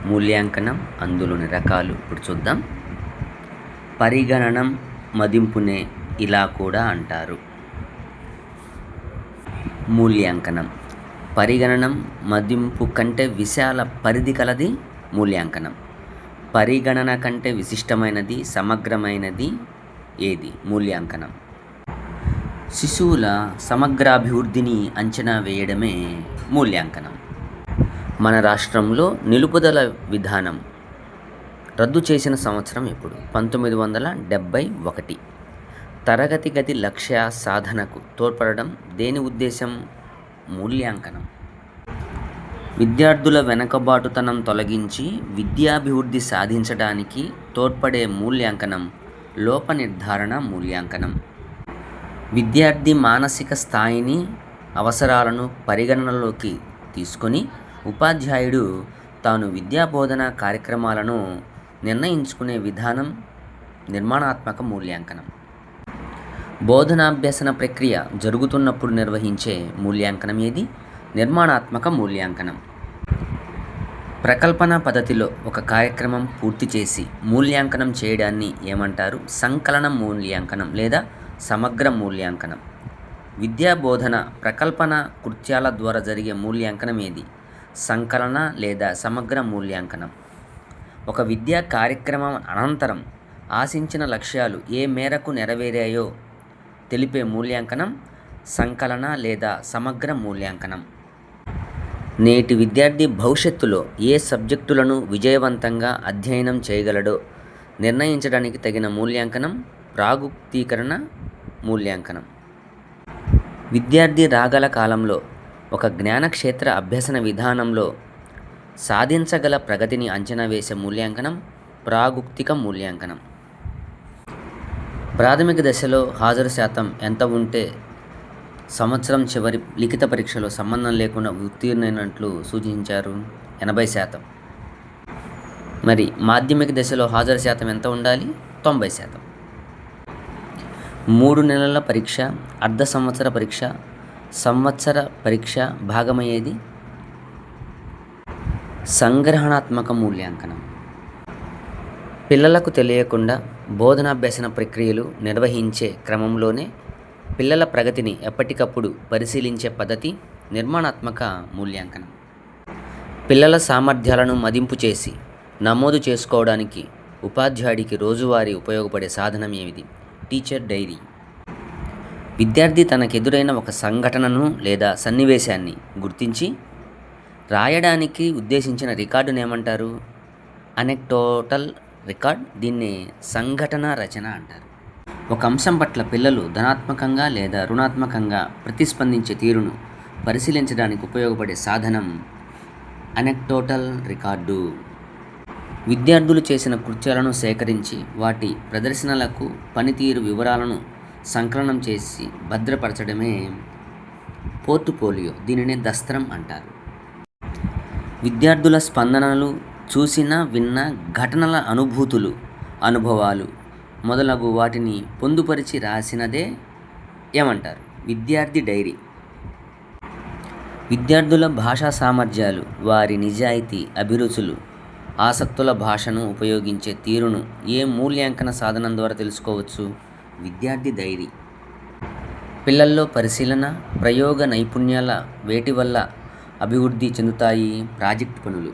మూల్యాంకనం, అందులోని రకాలు ఇప్పుడు చూద్దాం. పరిగణనం, మదింపునే ఇలా కూడా అంటారు. మూల్యాంకనం పరిగణనం, మదింపు కంటే విశాల పరిధి కలది మూల్యాంకనం. పరిగణన కంటే విశిష్టమైనది, సమగ్రమైనది ఏది? మూల్యాంకనం. శిశువుల సమగ్రాభివృద్ధిని అంచనా వేయడమే మూల్యాంకనం. మన రాష్ట్రంలో నిలుపుదల విధానం రద్దు చేసిన సంవత్సరం ఎప్పుడు? 1971. తరగతి గది లక్ష్య సాధనకు తోడ్పడడం దేని ఉద్దేశం? మూల్యాంకనం. విద్యార్థుల వెనకబాటుతనం తొలగించి విద్యాభివృద్ధి సాధించడానికి తోడ్పడే మూల్యాంకనం లోప నిర్ధారణ మూల్యాంకనం. విద్యార్థి మానసిక స్థాయిని, అవసరాలను పరిగణనలోకి తీసుకొని ఉపాధ్యాయుడు తాను విద్యాబోధన కార్యక్రమాలను నిర్ణయించుకునే విధానం నిర్మాణాత్మక మూల్యాంకనం. బోధనాభ్యసన ప్రక్రియ జరుగుతున్నప్పుడు నిర్వహించే మూల్యాంకనం ఏది? నిర్మాణాత్మక మూల్యాంకనం. ప్రకల్పన పద్ధతిలో ఒక కార్యక్రమం పూర్తి చేసి మూల్యాంకనం చేయడాన్ని ఏమంటారు? సంకలన మూల్యాంకనం లేదా సమగ్ర మూల్యాంకనం. విద్యా బోధన ప్రకల్పన కృత్యాల ద్వారా జరిగే మూల్యాంకనం ఏది? సంకలన లేదా సమగ్ర మూల్యాంకనం. ఒక విద్యా కార్యక్రమం అనంతరం ఆశించిన లక్ష్యాలు ఏ మేరకు నెరవేరాయో తెలిపే మూల్యాంకనం సంకలన లేదా సమగ్ర మూల్యాంకనం. నేటి విద్యార్థి భవిష్యత్తులో ఏ సబ్జెక్టులను విజయవంతంగా అధ్యయనం చేయగలడో నిర్ణయించడానికి తగిన మూల్యాంకనం ప్రాగుక్తీకరణ మూల్యాంకనం. విద్యార్థి రాగల కాలంలో ఒక జ్ఞానక్షేత్ర అభ్యసన విధానంలో సాధించగల ప్రగతిని అంచనా వేసే మూల్యాంకనం ప్రాగుక్తిక మూల్యాంకనం. ప్రాథమిక దశలో హాజరు శాతం ఎంత ఉంటే సంవత్సరం చివరి లిఖిత పరీక్షలో సంబంధం లేకుండా ఉత్తీర్ణైనట్లు సూచించారు? 80%. మరి మాధ్యమిక దశలో హాజరు శాతం ఎంత ఉండాలి? 90%. 3 నెలల పరీక్ష, అర్ధ సంవత్సర పరీక్ష, సంవత్సర పరీక్ష భాగమయ్యేది సంగ్రహణాత్మక మూల్యాంకనం. పిల్లలకు తెలియకుండా బోధనాభ్యసన ప్రక్రియలు నిర్వహించే క్రమంలోనే పిల్లల ప్రగతిని ఎప్పటికప్పుడు పరిశీలించే పద్ధతి నిర్మాణాత్మక మూల్యాంకనం. పిల్లల సామర్థ్యాలను మదింపు చేసి నమోదు చేసుకోవడానికి ఉపాధ్యాయుడికి రోజువారీ ఉపయోగపడే సాధనం ఏమిటి? Teacher diary. విద్యార్థి తనకెదురైన ఒక సంఘటనను లేదా సన్నివేశాన్ని గుర్తించి రాయడానికి ఉద్దేశించిన రికార్డును ఏమంటారు? Anecdotal record. దీన్ని సంఘటన రచన అంటారు. ఒక అంశం పట్ల పిల్లలు ధనాత్మకంగా లేదా రుణాత్మకంగా ప్రతిస్పందించే తీరును పరిశీలించడానికి ఉపయోగపడే సాధనం అనెక్డోటల్ రికార్డు. విద్యార్థులు చేసిన కృత్యాలను సేకరించి వాటి ప్రదర్శనలకు పనితీరు వివరాలను సంకలనం చేసి భద్రపరచడమే పోర్ట్ఫోలియో. దీనినే దస్త్రం అంటారు. విద్యార్థుల స్పందనలు, చూసిన విన్న ఘటనల అనుభూతులు, అనుభవాలు మొదలగు వాటిని పొందుపరిచి రాసినదే ఏమంటారు? విద్యార్థి డైరీ. విద్యార్థుల భాషా సామర్థ్యాలు, వారి నిజాయితీ, అభిరుచులు, ఆసక్తుల భాషను ఉపయోగించే తీరును ఏ మూల్యాంకన సాధనం ద్వారా తెలుసుకోవచ్చు? విద్యార్థి డైరీ. పిల్లల్లో పరిశీలన, ప్రయోగ నైపుణ్యాల వేటి వల్ల అభివృద్ధి చెందుతాయి? ప్రాజెక్ట్ పనులు.